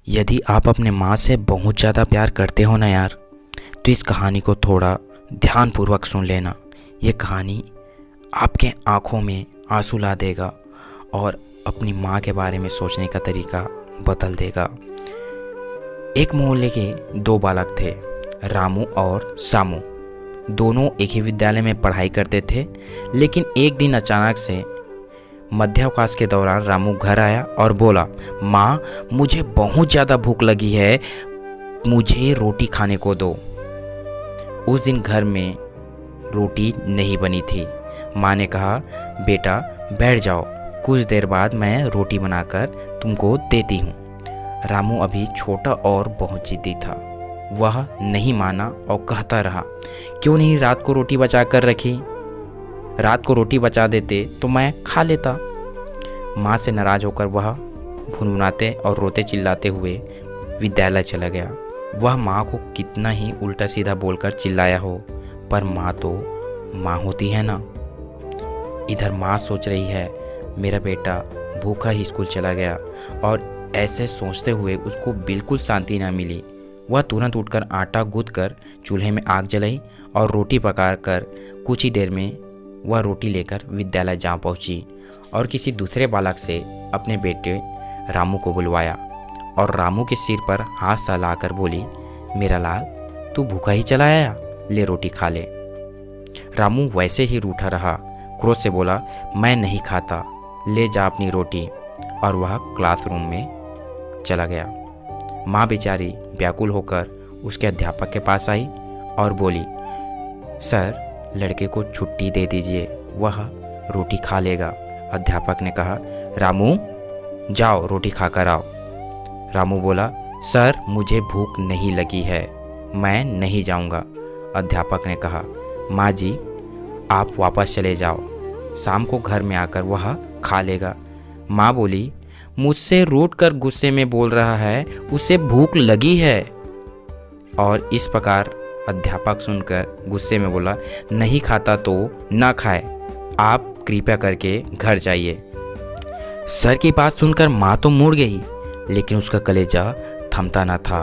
यदि आप अपने माँ से बहुत ज़्यादा प्यार करते हो ना यार, तो इस कहानी को थोड़ा ध्यानपूर्वक सुन लेना। ये कहानी आपके आँखों में आंसू ला देगा और अपनी माँ के बारे में सोचने का तरीका बदल देगा। एक मोहल्ले के दो बालक थे, रामू और सामू। दोनों एक ही विद्यालय में पढ़ाई करते थे, लेकिन एक दिन अचानक से मध्यावकाश के दौरान रामू घर आया और बोला, माँ मुझे बहुत ज़्यादा भूख लगी है, मुझे रोटी खाने को दो। उस दिन घर में रोटी नहीं बनी थी। माँ ने कहा, बेटा बैठ जाओ, कुछ देर बाद मैं रोटी बनाकर तुमको देती हूँ। रामू अभी छोटा और बहुत जिद्दी था। वह नहीं माना और कहता रहा, क्यों नहीं रात को रोटी बचा कर रखी? रात को रोटी बचा देते तो मैं खा लेता। माँ से नाराज़ होकर वह भुनभुनाते और रोते चिल्लाते हुए विद्यालय चला गया। वह माँ को कितना ही उल्टा सीधा बोलकर चिल्लाया हो, पर माँ तो माँ होती है ना। इधर माँ सोच रही है, मेरा बेटा भूखा ही स्कूल चला गया, और ऐसे सोचते हुए उसको बिल्कुल शांति ना मिली। वह तुरंत उठकर आटा गूंथकर चूल्हे में आग जलाई और रोटी पकाकर कुछ ही देर में वह रोटी लेकर विद्यालय जा पहुंची और किसी दूसरे बालक से अपने बेटे रामू को बुलवाया और रामू के सिर पर हाथ सा लाकर बोली, मेरा लाल तू भूखा ही चला आया, ले रोटी खा ले। रामू वैसे ही रूठा रहा, क्रोध से बोला, मैं नहीं खाता, ले जा अपनी रोटी, और वह क्लासरूम में चला गया। माँ बेचारी व्याकुल होकर उसके अध्यापक के पास आई और बोली, सर लड़के को छुट्टी दे दीजिए, वह रोटी खा लेगा। अध्यापक ने कहा, रामू जाओ रोटी खाकर आओ। रामू बोला, सर मुझे भूख नहीं लगी है, मैं नहीं जाऊंगा। अध्यापक ने कहा, माँ जी आप वापस चले जाओ, शाम को घर में आकर वह खा लेगा। माँ बोली, मुझसे रूठ कर गुस्से में बोल रहा है, उसे भूख लगी है। और इस प्रकार अध्यापक सुनकर गुस्से में बोला, नहीं खाता तो ना खाए, आप कृपया करके घर जाइए। सर की बात सुनकर माँ तो मुड़ गई, लेकिन उसका कलेजा थमता न था।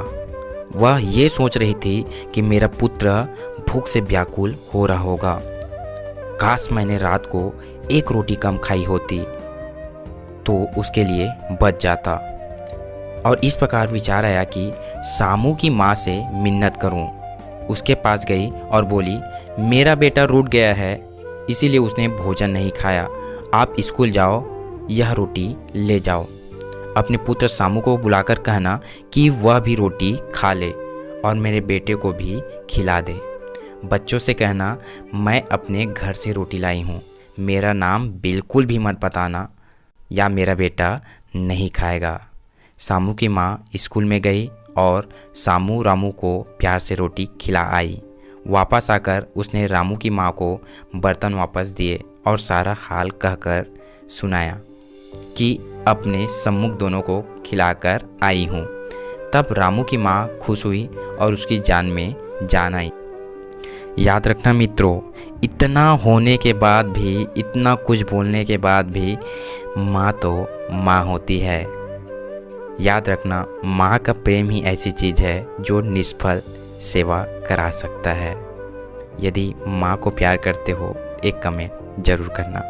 वह ये सोच रही थी कि मेरा पुत्र भूख से व्याकुल हो रहा होगा, काश मैंने रात को एक रोटी कम खाई होती तो उसके लिए बच जाता। और इस प्रकार विचार आया कि सामू की माँ से मिन्नत करूं। उसके पास गई और बोली, मेरा बेटा रूठ गया है, इसीलिए उसने भोजन नहीं खाया, आप स्कूल जाओ, यह रोटी ले जाओ। अपने पुत्र सामू को बुलाकर कहना कि वह भी रोटी खा ले और मेरे बेटे को भी खिला दे। बच्चों से कहना, मैं अपने घर से रोटी लाई हूँ, मेरा नाम बिल्कुल भी मत बताना या मेरा बेटा नहीं खाएगा। सामू की माँ स्कूल में गई और सामू रामू को प्यार से रोटी खिला आई। वापस आकर उसने रामू की माँ को बर्तन वापस दिए और सारा हाल कहकर सुनाया कि अपने सम्मुख दोनों को खिलाकर आई हूँ। तब रामू की माँ खुश हुई और उसकी जान में जान आई। याद रखना मित्रों, इतना होने के बाद भी, इतना कुछ बोलने के बाद भी माँ तो माँ होती है। याद रखना, माँ का प्रेम ही ऐसी चीज़ है जो निष्फल सेवा करा सकता है। यदि माँ को प्यार करते हो, एक कमेंट ज़रूर करना।